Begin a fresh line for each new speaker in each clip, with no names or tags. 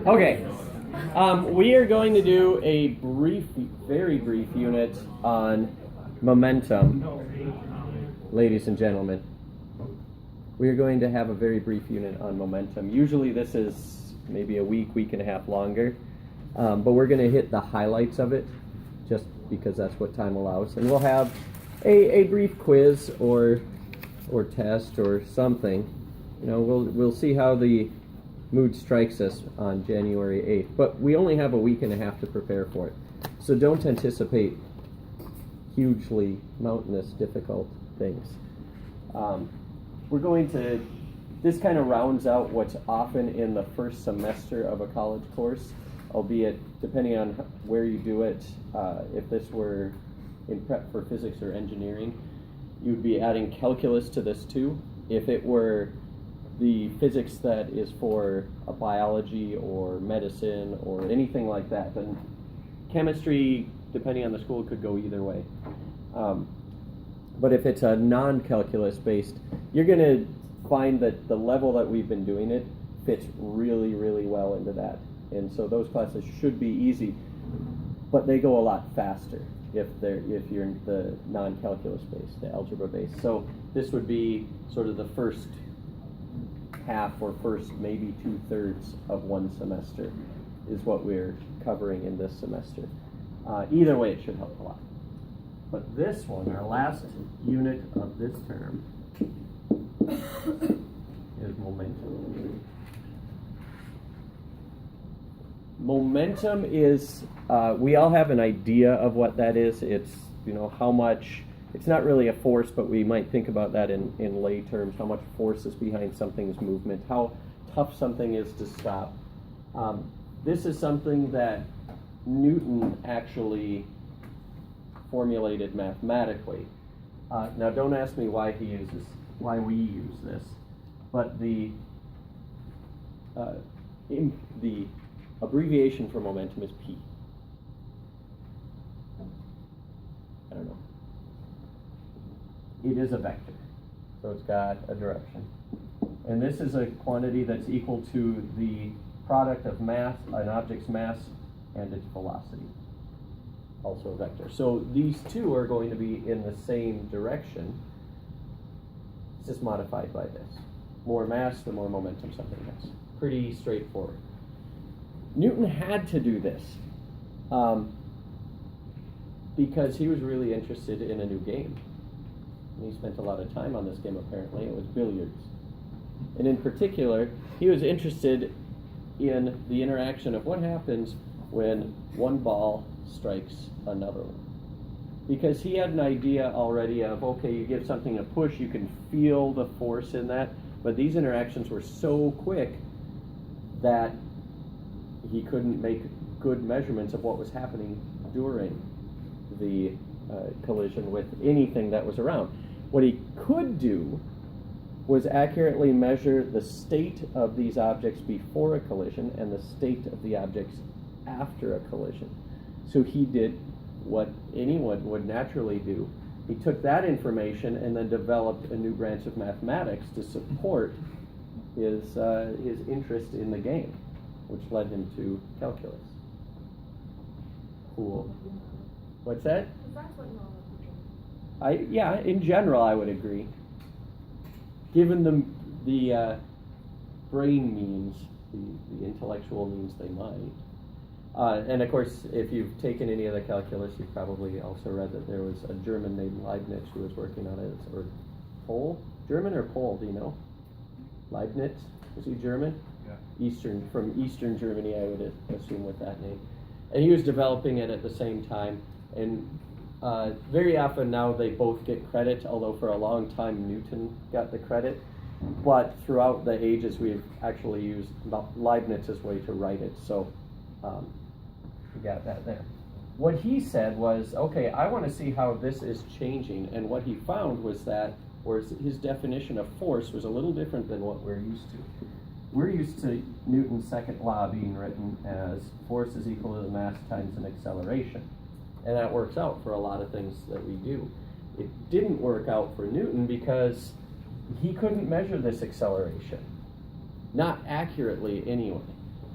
Okay. We are going to do a very brief unit on momentum, ladies and gentlemen. We are going to have a very brief unit on momentum. Usually this is maybe a week and a half longer, but we're going to hit the highlights of it just because that's what time allows. And we'll have a brief quiz or test or something. You know, we'll see how the mood strikes us on January 8th. But we only have a week and a half to prepare for it. So don't anticipate hugely mountainous, difficult things. This kind of rounds out what's often in the first semester of a college course, albeit depending on where you do it. If this were in prep for physics or engineering, you'd be adding calculus to this too. If it were the physics that is for a biology or medicine or anything like that, then chemistry, depending on the school, could go either way. But if it's a non-calculus based, you're going to find that the level that we've been doing it fits really, really well into that. And so those classes should be easy, but they go a lot faster if you're in the non-calculus based, the algebra based. So this would be sort of the first half or first maybe 2/3 of one semester is what we're covering in this semester. Either way, it should help a lot. But this one, our last unit of this term, is momentum. Momentum is, we all have an idea of what that is. It's, how much, it's not really a force, but we might think about that in lay terms, how much force is behind something's movement, how tough something is to stop. This is something that Newton actually formulated mathematically. Now don't ask me why we use this, but the abbreviation for momentum is P. I don't know. It is a vector, so it's got a direction. And this is a quantity that's equal to the product of mass, an object's mass, and its velocity, also a vector. So these two are going to be in the same direction. It's just modified by this. More mass, the more momentum something has. Pretty straightforward. Newton had to do this because he was really interested in a new game. And he spent a lot of time on this game, apparently. It was billiards. And in particular, he was interested in the interaction of what happens when one ball strikes another one. Because he had an idea already of, okay, you give something a push, you can feel the force in that, but these interactions were so quick that he couldn't make good measurements of what was happening during the collision with anything that was around. What he could do was accurately measure the state of these objects before a collision and the state of the objects after a collision. So he did what anyone would naturally do. He took that information and then developed a new branch of mathematics to support his interest in the game, which led him to calculus. Cool. What's that?
That's what normal people
Yeah, in general, I would agree. Given the brain means, the intellectual means they might. And of course, if you've taken any of the calculus, you've probably also read that there was a German named Leibniz who was working on it, or Pole? German or Pole, do you know? Leibniz? Was he German? Yeah. From Eastern Germany, I would assume, with that name. And he was developing it at the same time. And very often now they both get credit, although for a long time Newton got the credit. But throughout the ages, we've actually used Leibniz's way to write it. So we got that there. What he said was, okay, I want to see how this is changing. And what he found was that, his definition of force was a little different than what we're used to. We're used to Newton's second law being written as force is equal to the mass times an acceleration. And that works out for a lot of things that we do. It didn't work out for Newton because he couldn't measure this acceleration. Not accurately anyway.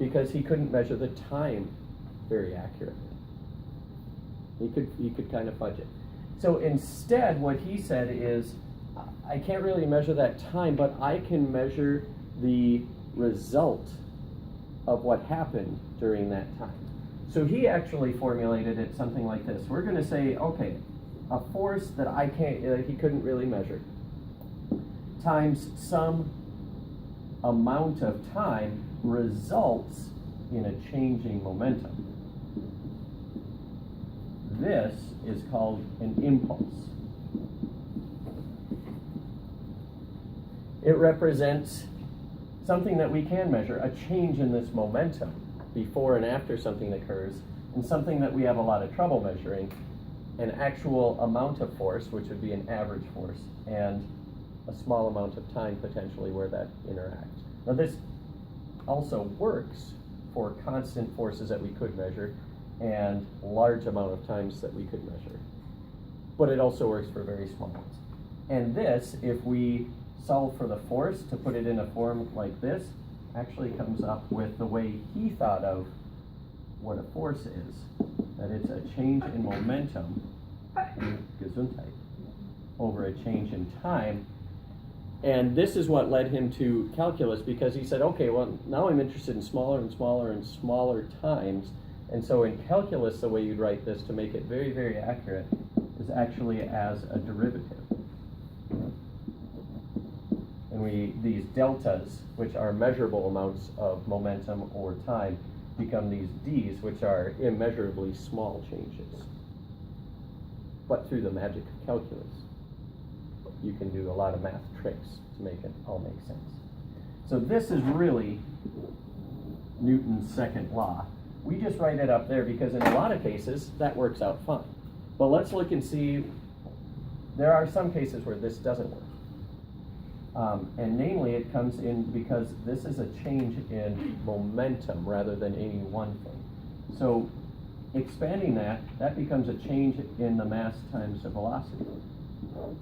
because he couldn't measure the time very accurately. He could kind of fudge it. So instead, what he said is, I can't really measure that time, but I can measure the result of what happened during that time. So he actually formulated it something like this. We're going to say, okay, a force that he couldn't really measure, times some amount of time results in a changing momentum. This is called an impulse. It represents something that we can measure, a change in this momentum before and after something occurs, and something that we have a lot of trouble measuring, an actual amount of force, which would be an average force, and a small amount of time potentially where that interacts. Now this also works for constant forces that we could measure and large amount of times that we could measure. But it also works for very small ones. And this, if we solve for the force to put it in a form like this, actually comes up with the way he thought of what a force is. That it's a change in momentum, Gesundheit, over a change in time. And this is what led him to calculus, because he said, okay, well, now I'm interested in smaller and smaller and smaller times. And so in calculus, the way you'd write this to make it very, very accurate is actually as a derivative. And these deltas, which are measurable amounts of momentum or time, become these d's, which are immeasurably small changes. But through the magic of calculus, you can do a lot of math tricks to make it all make sense. So this is really Newton's second law. We just write it up there because in a lot of cases, that works out fine. But let's look and see, there are some cases where this doesn't work. And namely, it comes in because this is a change in momentum rather than any one thing. So expanding that becomes a change in the mass times the velocity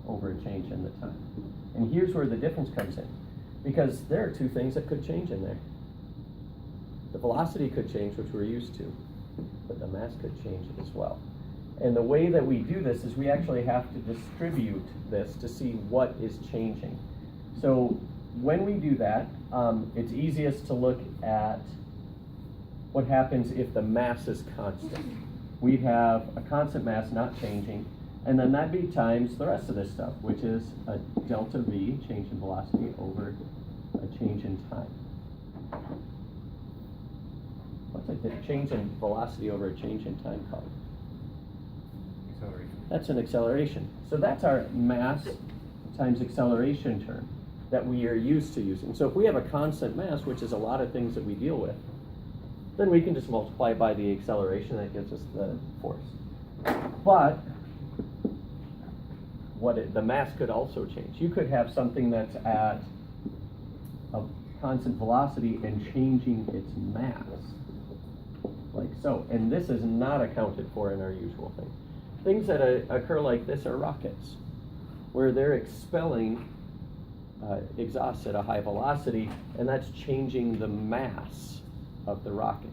over a change in the time. And here's where the difference comes in, because there are two things that could change in there. The velocity could change, which we're used to, but the mass could change as well. And the way that we do this is we actually have to distribute this to see what is changing. So when we do that, it's easiest to look at what happens if the mass is constant. We have a constant mass not changing, and then that'd be times the rest of this stuff, which is a delta V, change in velocity, over a change in time. What's a change in velocity over a change in time called?
Acceleration.
That's an acceleration. So that's our mass times acceleration term that we are used to using. So if we have a constant mass, which is a lot of things that we deal with, then we can just multiply by the acceleration. That gives us the force. But the mass could also change. You could have something that's at a constant velocity and changing its mass, like so. And this is not accounted for in our usual thing. Things that occur like this are rockets, where they're expelling exhaust at a high velocity, and that's changing the mass of the rocket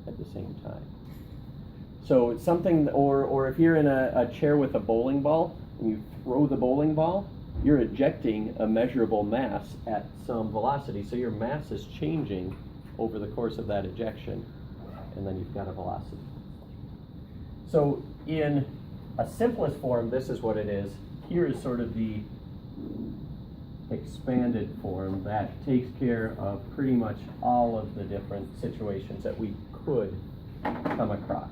at the same time. So it's something, or if you're in a chair with a bowling ball and you throw the bowling ball, you're ejecting a measurable mass at some velocity. So your mass is changing over the course of that ejection, and then you've got a velocity. So in a simplest form, this is what it is. Here is sort of the expanded form that takes care of pretty much all of the different situations that we could come across.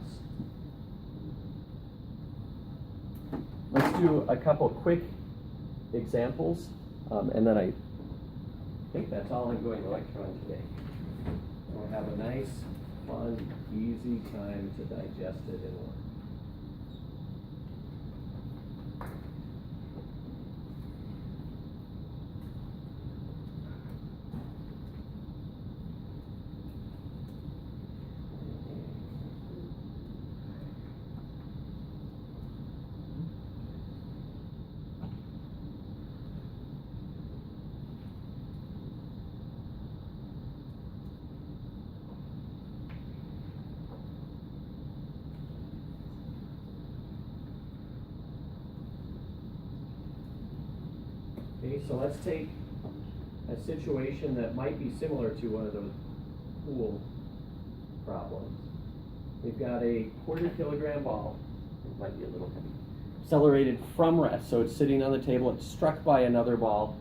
Let's do a couple quick examples, and then I think that's all I'm going to lecture on today. We'll have a nice, fun, easy time to digest it and learn. so let's take a situation that might be similar to one of those pool problems. We've got a quarter-kilogram ball. It might be a little heavy. Accelerated from rest, so it's sitting on the table, it's struck by another ball,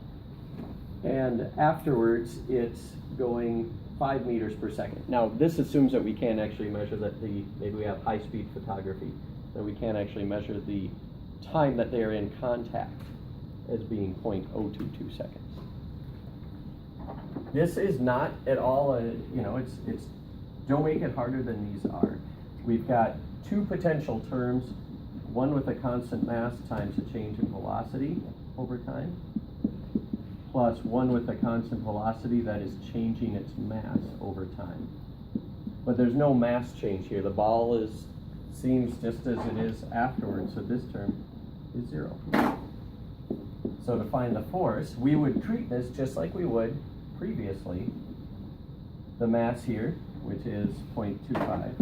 and afterwards it's going 5 meters per second. Now this assumes that we can't actually measure that maybe we have high-speed photography, that we can't actually measure the time that they're in contact as being 0.022 seconds. This is not at all it's don't make it harder than these are. We've got two potential terms, one with a constant mass times a change in velocity over time, plus one with a constant velocity that is changing its mass over time. But there's no mass change here. The ball seems just as it is afterwards, so this term is 0. So to find the force, we would treat this just like we would previously. The mass here, which is 0.25,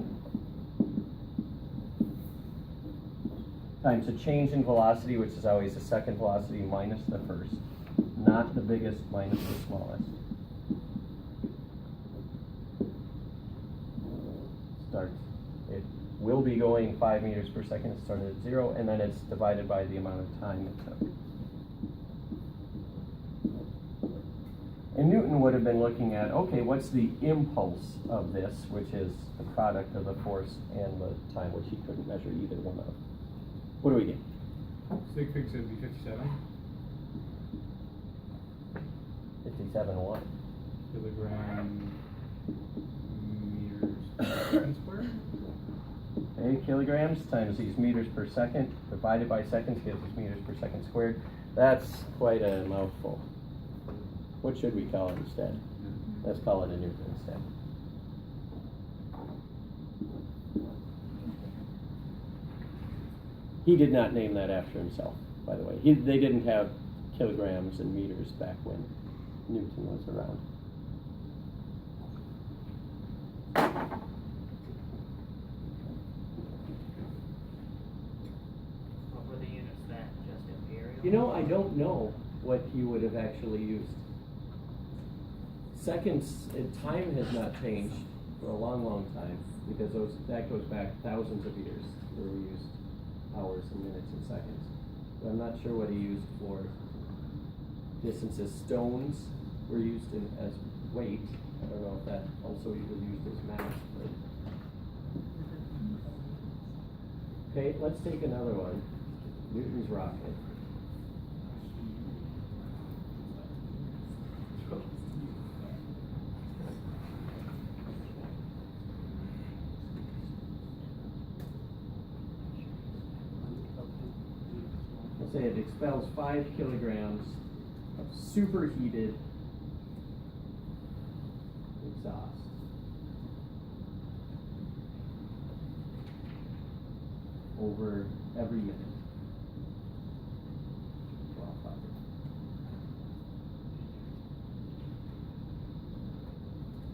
times a change in velocity, which is always the second velocity minus the first, not the biggest minus the smallest. It will be going 5 meters per second. It started at 0, and then it's divided by the amount of time it took. And Newton would have been looking at, okay, what's the impulse of this, which is the product of the force and the time, which he couldn't measure either one of. What do we get?
Sig fig would be 57
57 what?
kilogram meters per second squared.
Okay, kilograms times these meters per second divided by seconds gives us meters per second squared. That's quite a mouthful. What should we call it instead? Let's call it a Newton instead. He did not name that after himself, by the way. They didn't have kilograms and meters back when Newton was around.
What were the units then? Just imperial?
You know, I don't know what he would have actually used. Seconds and time has not changed for a long, long time, because that goes back thousands of years where we used hours and minutes and seconds. But I'm not sure what he used for distances. Stones were used as weight. I don't know if that also was used as mass. But... Okay, let's take another one. Newton's rocket. Say it expels 5 kilograms of superheated exhaust. Over every minute.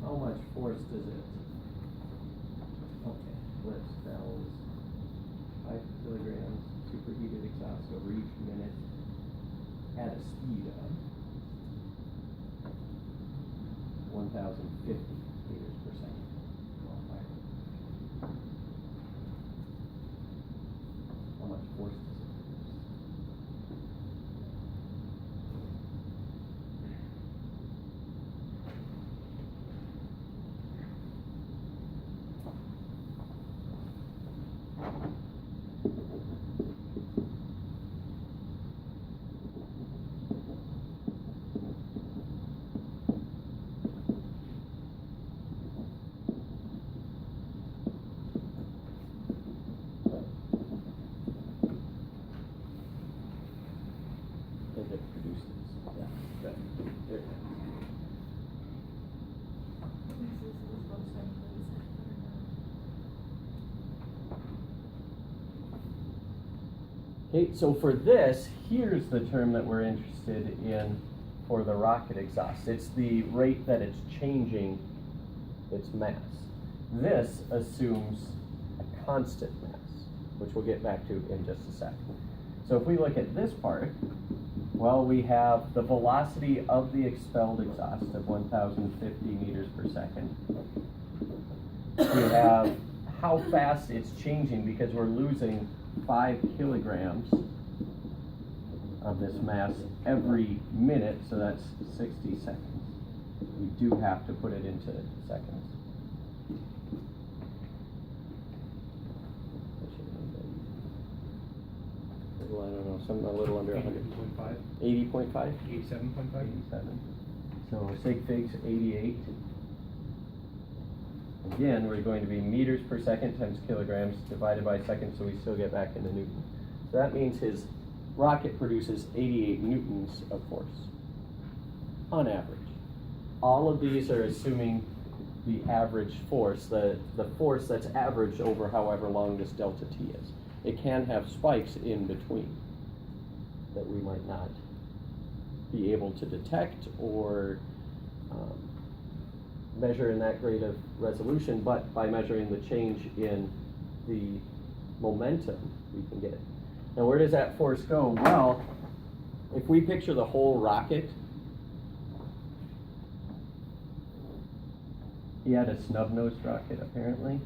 How much force does it? Okay, what expels 5 kilograms superheated exhaust over each minute at a speed of 1,050 meters per second. How much force does it produce? Okay, so for this, here's the term that we're interested in for the rocket exhaust. It's the rate that it's changing its mass. This assumes a constant mass, which we'll get back to in just a second. So if we look at this part, Well, we have the velocity of the expelled exhaust of 1,050 meters per second. We have how fast it's changing because we're losing 5 kilograms of this mass every minute, so that's 60 seconds. We do have to put it into seconds. Well, I don't know, something a little under 100.
80.5,
80.5?
87.5.
87. So sig fig's 88. Again, we're going to be meters per second times kilograms divided by seconds, so we still get back into Newton. So that means his rocket produces 88 newtons of force on average. All of these are assuming the average force, the force that's averaged over however long this delta t is. It can have spikes in between that we might not be able to detect or measure in that great of resolution, but by measuring the change in the momentum, we can get it. Now, where does that force go? Well, if we picture the whole rocket, he had a snub-nosed rocket, apparently.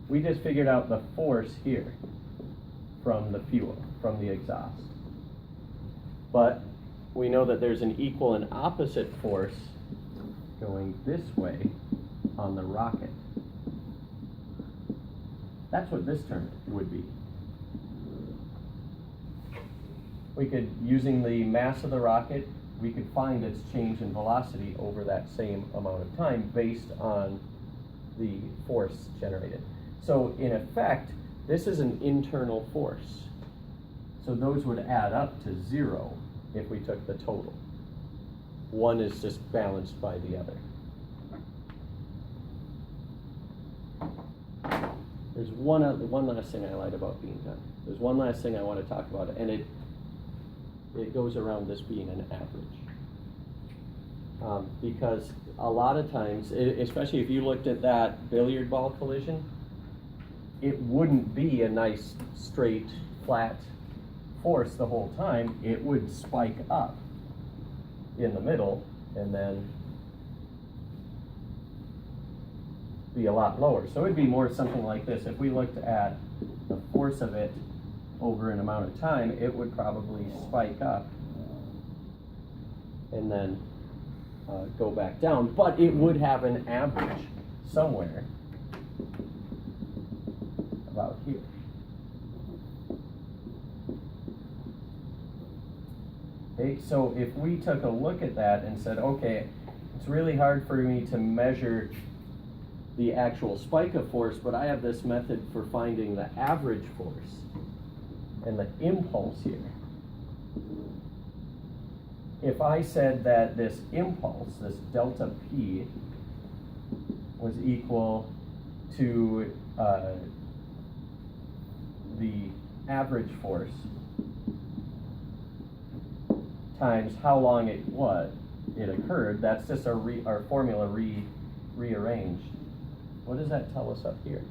We just figured out the force here from the fuel, from the exhaust. But we know that there's an equal and opposite force going this way on the rocket. That's what this term would be. We could, using the mass of the rocket, we could find its change in velocity over that same amount of time based on the force generated. So in effect, this is an internal force. So those would add up to 0 if we took the total. One is just balanced by the other. There's one last thing I lied about being done. There's one last thing I want to talk about, and it goes around this being an average. Because a lot of times, especially if you looked at that billiard ball collision, it wouldn't be a nice, straight, flat force the whole time. It would spike up in the middle and then be a lot lower. So it'd be more something like this. If we looked at the force of it over an amount of time, it would probably spike up and then go back down, but it would have an average somewhere about here. Okay, so if we took a look at that and said, okay, it's really hard for me to measure the actual spike of force, but I have this method for finding the average force and the impulse here. If I said that this impulse, this delta P, was equal to the average force times how long it occurred, that's just our formula rearranged. What does that tell us up here?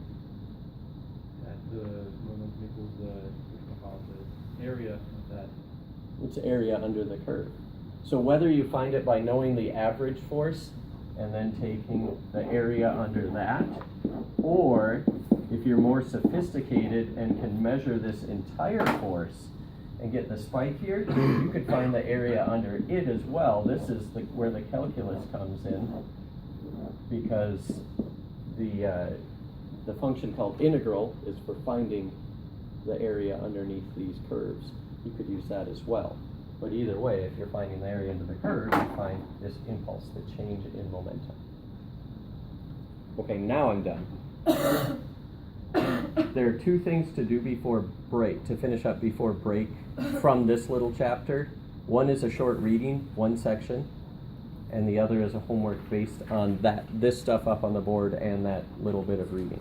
That the momentum equals the area of that.
It's area under the curve. So whether you find it by knowing the average force and then taking the area under that, or if you're more sophisticated and can measure this entire force and get the spike here, you could find the area under it as well. This is where the calculus comes in, because the function called integral is for finding the area underneath these curves. You could use that as well. But either way, if you're finding the area under the curve, you find this impulse, the change in momentum. Okay, now I'm done. There are two things to do before break, to finish up before break from this little chapter. One is a short reading, one section, and the other is a homework based on this stuff up on the board and that little bit of reading.